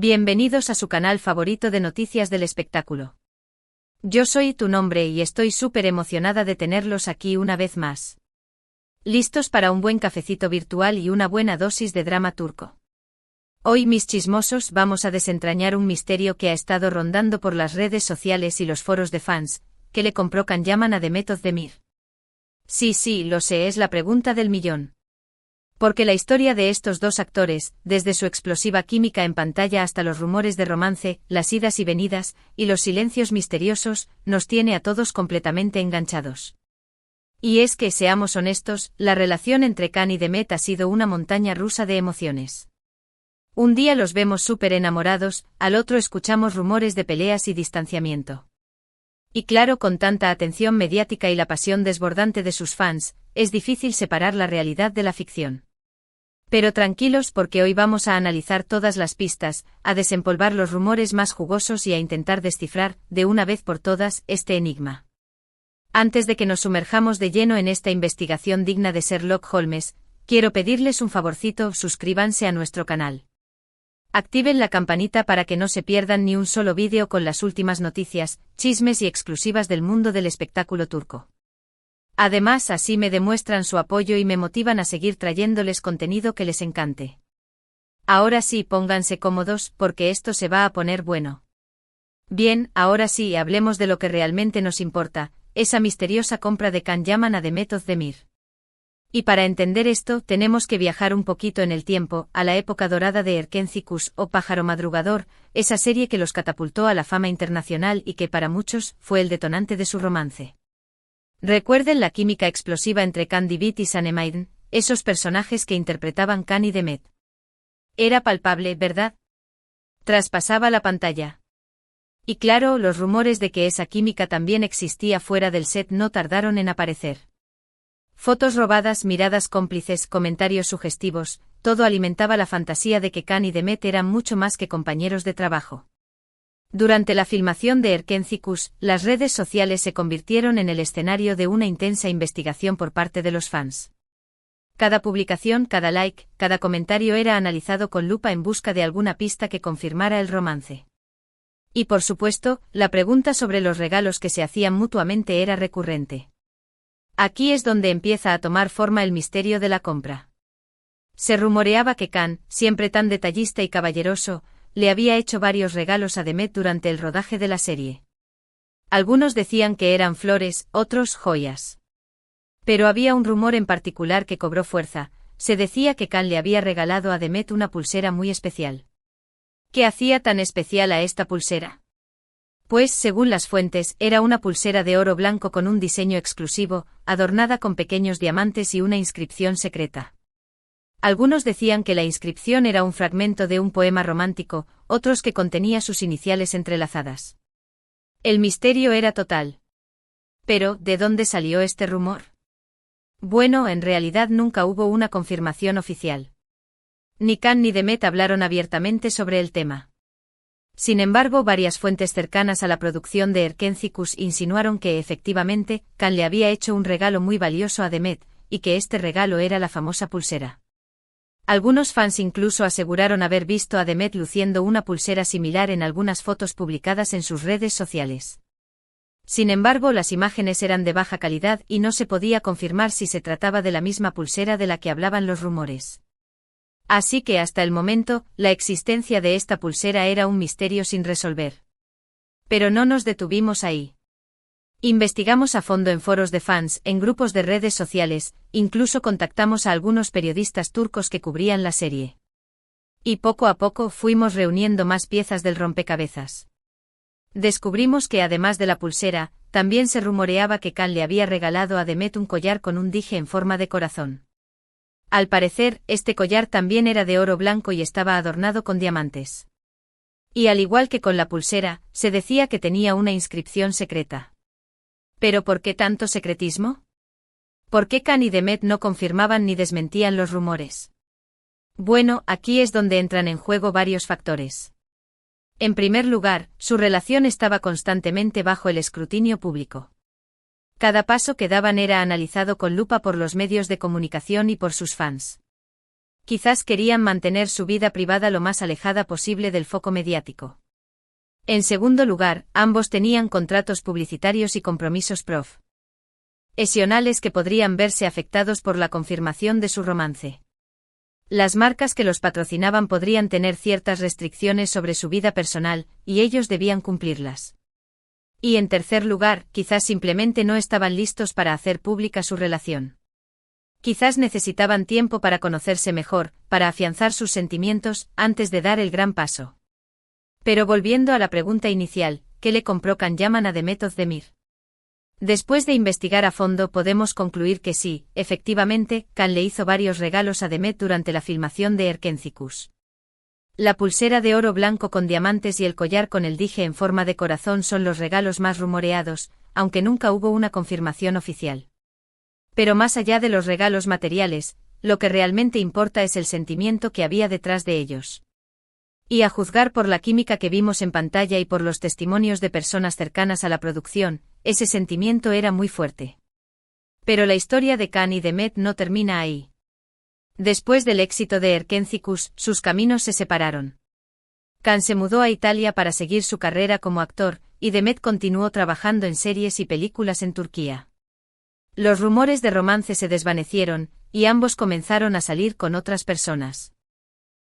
Bienvenidos a su canal favorito de noticias del espectáculo. Yo soy tu nombre y estoy súper emocionada de tenerlos aquí una vez más. ¿Listos para un buen cafecito virtual y una buena dosis de drama turco? Hoy, mis chismosos, vamos a desentrañar un misterio que ha estado rondando por las redes sociales y los foros de fans. ¿Qué le compró Can Yaman a Demet Özdemir? Sí, lo sé, es la pregunta del millón. Porque la historia de estos dos actores, desde su explosiva química en pantalla hasta los rumores de romance, las idas y venidas, y los silencios misteriosos, nos tiene a todos completamente enganchados. Y es que, seamos honestos, la relación entre Can y Demet ha sido una montaña rusa de emociones. Un día los vemos súper enamorados, al otro escuchamos rumores de peleas y distanciamiento. Y claro, con tanta atención mediática y la pasión desbordante de sus fans, es difícil separar la realidad de la ficción. Pero tranquilos, porque hoy vamos a analizar todas las pistas, a desempolvar los rumores más jugosos y a intentar descifrar, de una vez por todas, este enigma. Antes de que nos sumerjamos de lleno en esta investigación digna de Sherlock Holmes, quiero pedirles un favorcito: suscríbanse a nuestro canal. Activen la campanita para que no se pierdan ni un solo vídeo con las últimas noticias, chismes y exclusivas del mundo del espectáculo turco. Además, así me demuestran su apoyo y me motivan a seguir trayéndoles contenido que les encante. Ahora sí, pónganse cómodos, porque esto se va a poner bueno. Bien, ahora sí, hablemos de lo que realmente nos importa, esa misteriosa compra de Can Yaman a Demet Özdemir. Y para entender esto, tenemos que viajar un poquito en el tiempo, a la época dorada de Erkenci o Pájaro Madrugador, esa serie que los catapultó a la fama internacional y que para muchos fue el detonante de su romance. Recuerden la química explosiva entre Can Divit y Sanem, esos personajes que interpretaban Can y Demet. Era palpable, ¿verdad? Traspasaba la pantalla. Y claro, los rumores de que esa química también existía fuera del set no tardaron en aparecer. Fotos robadas, miradas cómplices, comentarios sugestivos, todo alimentaba la fantasía de que Can y Demet eran mucho más que compañeros de trabajo. Durante la filmación de Erkenci, las redes sociales se convirtieron en el escenario de una intensa investigación por parte de los fans. Cada publicación, cada like, cada comentario era analizado con lupa en busca de alguna pista que confirmara el romance. Y por supuesto, la pregunta sobre los regalos que se hacían mutuamente era recurrente. Aquí es donde empieza a tomar forma el misterio de la compra. Se rumoreaba que Can, siempre tan detallista y caballeroso, le había hecho varios regalos a Demet durante el rodaje de la serie. Algunos decían que eran flores, otros joyas. Pero había un rumor en particular que cobró fuerza: se decía que Can le había regalado a Demet una pulsera muy especial. ¿Qué hacía tan especial a esta pulsera? Pues, según las fuentes, era una pulsera de oro blanco con un diseño exclusivo, adornada con pequeños diamantes y una inscripción secreta. Algunos decían que la inscripción era un fragmento de un poema romántico, otros que contenía sus iniciales entrelazadas. El misterio era total. Pero, ¿de dónde salió este rumor? Bueno, en realidad nunca hubo una confirmación oficial. Ni Can ni Demet hablaron abiertamente sobre el tema. Sin embargo, varias fuentes cercanas a la producción de Erkenci insinuaron que efectivamente, Can le había hecho un regalo muy valioso a Demet, y que este regalo era la famosa pulsera. Algunos fans incluso aseguraron haber visto a Demet luciendo una pulsera similar en algunas fotos publicadas en sus redes sociales. Sin embargo, las imágenes eran de baja calidad y no se podía confirmar si se trataba de la misma pulsera de la que hablaban los rumores. Así que hasta el momento, la existencia de esta pulsera era un misterio sin resolver. Pero no nos detuvimos ahí. Investigamos a fondo en foros de fans, en grupos de redes sociales, incluso contactamos a algunos periodistas turcos que cubrían la serie. Y poco a poco fuimos reuniendo más piezas del rompecabezas. Descubrimos que además de la pulsera, también se rumoreaba que Can le había regalado a Demet un collar con un dije en forma de corazón. Al parecer, este collar también era de oro blanco y estaba adornado con diamantes. Y al igual que con la pulsera, se decía que tenía una inscripción secreta. ¿Pero por qué tanto secretismo? ¿Por qué Can y Demet no confirmaban ni desmentían los rumores? Bueno, aquí es donde entran en juego varios factores. En primer lugar, su relación estaba constantemente bajo el escrutinio público. Cada paso que daban era analizado con lupa por los medios de comunicación y por sus fans. Quizás querían mantener su vida privada lo más alejada posible del foco mediático. En segundo lugar, ambos tenían contratos publicitarios y compromisos profesionales que podrían verse afectados por la confirmación de su romance. Las marcas que los patrocinaban podrían tener ciertas restricciones sobre su vida personal, y ellos debían cumplirlas. Y en tercer lugar, quizás simplemente no estaban listos para hacer pública su relación. Quizás necesitaban tiempo para conocerse mejor, para afianzar sus sentimientos, antes de dar el gran paso. Pero volviendo a la pregunta inicial, ¿qué le compró Can Yaman a Demet Özdemir? Después de investigar a fondo podemos concluir que sí, efectivamente, Can le hizo varios regalos a Demet durante la filmación de Erkencikus. La pulsera de oro blanco con diamantes y el collar con el dije en forma de corazón son los regalos más rumoreados, aunque nunca hubo una confirmación oficial. Pero más allá de los regalos materiales, lo que realmente importa es el sentimiento que había detrás de ellos. Y a juzgar por la química que vimos en pantalla y por los testimonios de personas cercanas a la producción, ese sentimiento era muy fuerte. Pero la historia de Can y Demet no termina ahí. Después del éxito de Erkencikus, sus caminos se separaron. Can se mudó a Italia para seguir su carrera como actor, y Demet continuó trabajando en series y películas en Turquía. Los rumores de romance se desvanecieron, y ambos comenzaron a salir con otras personas.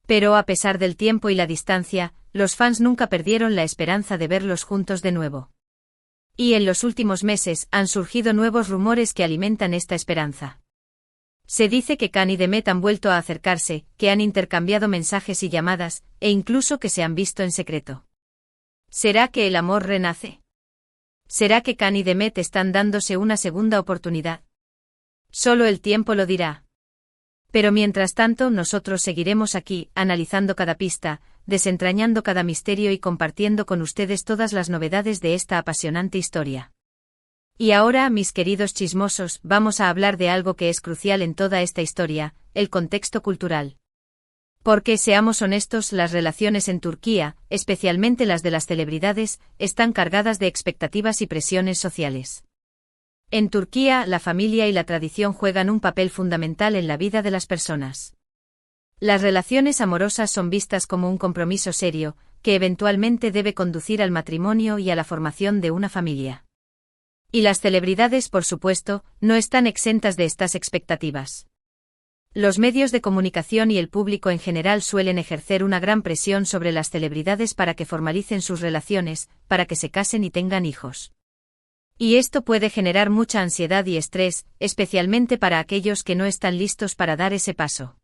Pero a pesar del tiempo y la distancia, los fans nunca perdieron la esperanza de verlos juntos de nuevo. Y en los últimos meses han surgido nuevos rumores que alimentan esta esperanza. Se dice que Can y Demet han vuelto a acercarse, que han intercambiado mensajes y llamadas, e incluso que se han visto en secreto. ¿Será que el amor renace? ¿Será que Can y Demet están dándose una segunda oportunidad? Solo el tiempo lo dirá. Pero mientras tanto nosotros seguiremos aquí, analizando cada pista, desentrañando cada misterio y compartiendo con ustedes todas las novedades de esta apasionante historia. Y ahora, mis queridos chismosos, vamos a hablar de algo que es crucial en toda esta historia, el contexto cultural. Porque, seamos honestos, las relaciones en Turquía, especialmente las de las celebridades, están cargadas de expectativas y presiones sociales. En Turquía, la familia y la tradición juegan un papel fundamental en la vida de las personas. Las relaciones amorosas son vistas como un compromiso serio, que eventualmente debe conducir al matrimonio y a la formación de una familia. Y las celebridades, por supuesto, no están exentas de estas expectativas. Los medios de comunicación y el público en general suelen ejercer una gran presión sobre las celebridades para que formalicen sus relaciones, para que se casen y tengan hijos. Y esto puede generar mucha ansiedad y estrés, especialmente para aquellos que no están listos para dar ese paso.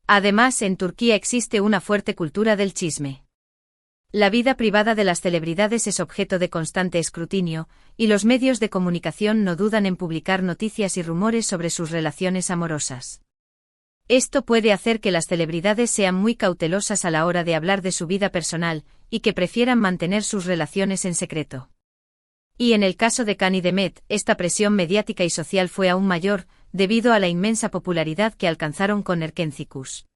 Además, en Turquía existe una fuerte cultura del chisme. La vida privada de las celebridades es objeto de constante escrutinio, y los medios de comunicación no dudan en publicar noticias y rumores sobre sus relaciones amorosas. Esto puede hacer que las celebridades sean muy cautelosas a la hora de hablar de su vida personal, y que prefieran mantener sus relaciones en secreto. Y en el caso de Can y Demet, esta presión mediática y social fue aún mayor, debido a la inmensa popularidad que alcanzaron con Erkencikus.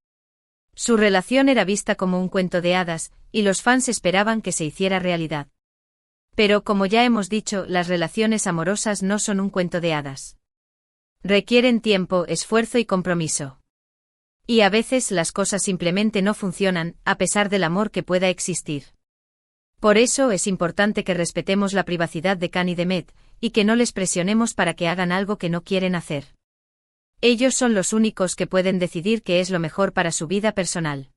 Su relación era vista como un cuento de hadas, y los fans esperaban que se hiciera realidad. Pero como ya hemos dicho, las relaciones amorosas no son un cuento de hadas. Requieren tiempo, esfuerzo y compromiso. Y a veces las cosas simplemente no funcionan, a pesar del amor que pueda existir. Por eso es importante que respetemos la privacidad de Can y Demet, y que no les presionemos para que hagan algo que no quieren hacer. Ellos son los únicos que pueden decidir qué es lo mejor para su vida personal.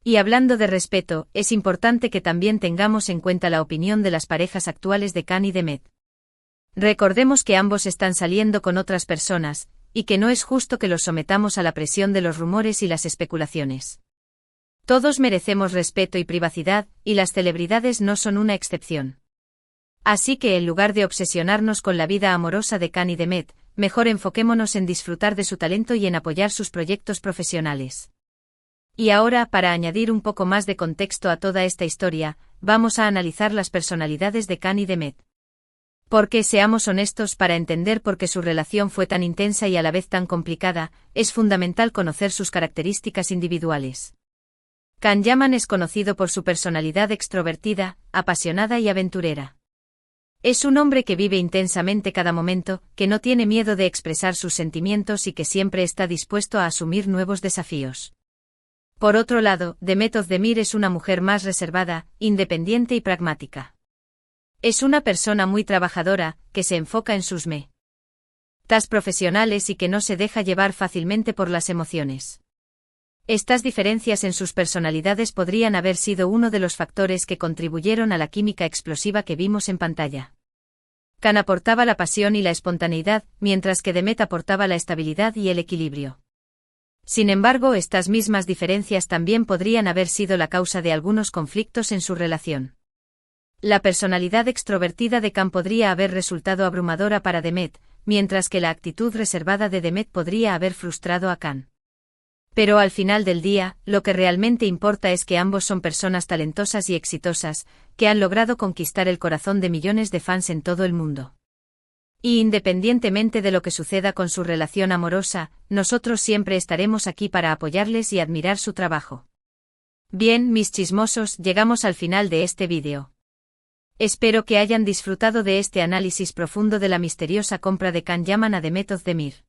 Y hablando de respeto, es importante que también tengamos en cuenta la opinión de las parejas actuales de Can y Demet. Recordemos que ambos están saliendo con otras personas, y que no es justo que los sometamos a la presión de los rumores y las especulaciones. Todos merecemos respeto y privacidad, y las celebridades no son una excepción. Así que en lugar de obsesionarnos con la vida amorosa de Can y Demet, mejor enfoquémonos en disfrutar de su talento y en apoyar sus proyectos profesionales. Y ahora, para añadir un poco más de contexto a toda esta historia, vamos a analizar las personalidades de Can y Demet. Porque, seamos honestos, para entender por qué su relación fue tan intensa y a la vez tan complicada, es fundamental conocer sus características individuales. Can Yaman es conocido por su personalidad extrovertida, apasionada y aventurera. Es un hombre que vive intensamente cada momento, que no tiene miedo de expresar sus sentimientos y que siempre está dispuesto a asumir nuevos desafíos. Por otro lado, Demet Özdemir es una mujer más reservada, independiente y pragmática. Es una persona muy trabajadora, que se enfoca en sus metas profesionales y que no se deja llevar fácilmente por las emociones. Estas diferencias en sus personalidades podrían haber sido uno de los factores que contribuyeron a la química explosiva que vimos en pantalla. Can aportaba la pasión y la espontaneidad, mientras que Demet aportaba la estabilidad y el equilibrio. Sin embargo, estas mismas diferencias también podrían haber sido la causa de algunos conflictos en su relación. La personalidad extrovertida de Can podría haber resultado abrumadora para Demet, mientras que la actitud reservada de Demet podría haber frustrado a Can. Pero al final del día, lo que realmente importa es que ambos son personas talentosas y exitosas, que han logrado conquistar el corazón de millones de fans en todo el mundo. Y independientemente de lo que suceda con su relación amorosa, nosotros siempre estaremos aquí para apoyarles y admirar su trabajo. Bien, mis chismosos, llegamos al final de este vídeo. Espero que hayan disfrutado de este análisis profundo de la misteriosa compra de Can Yaman a Demet Özdemir.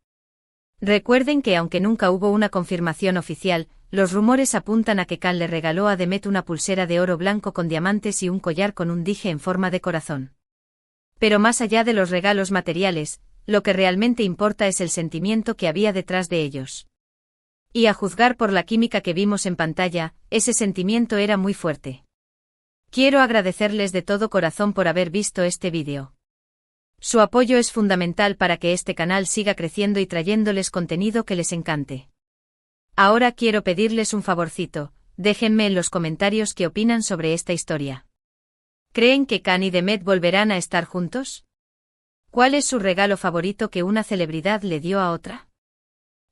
Recuerden que aunque nunca hubo una confirmación oficial, los rumores apuntan a que Can le regaló a Demet una pulsera de oro blanco con diamantes y un collar con un dije en forma de corazón. Pero más allá de los regalos materiales, lo que realmente importa es el sentimiento que había detrás de ellos. Y a juzgar por la química que vimos en pantalla, ese sentimiento era muy fuerte. Quiero agradecerles de todo corazón por haber visto este vídeo. Su apoyo es fundamental para que este canal siga creciendo y trayéndoles contenido que les encante. Ahora quiero pedirles un favorcito, déjenme en los comentarios qué opinan sobre esta historia. ¿Creen que Can y Demet volverán a estar juntos? ¿Cuál es su regalo favorito que una celebridad le dio a otra?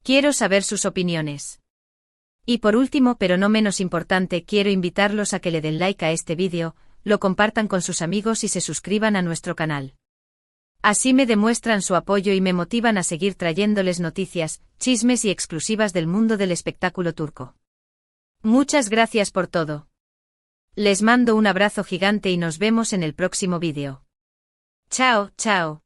Quiero saber sus opiniones. Y por último, pero no menos importante, quiero invitarlos a que le den like a este vídeo, lo compartan con sus amigos y se suscriban a nuestro canal. Así me demuestran su apoyo y me motivan a seguir trayéndoles noticias, chismes y exclusivas del mundo del espectáculo turco. Muchas gracias por todo. Les mando un abrazo gigante y nos vemos en el próximo vídeo. Chao, chao.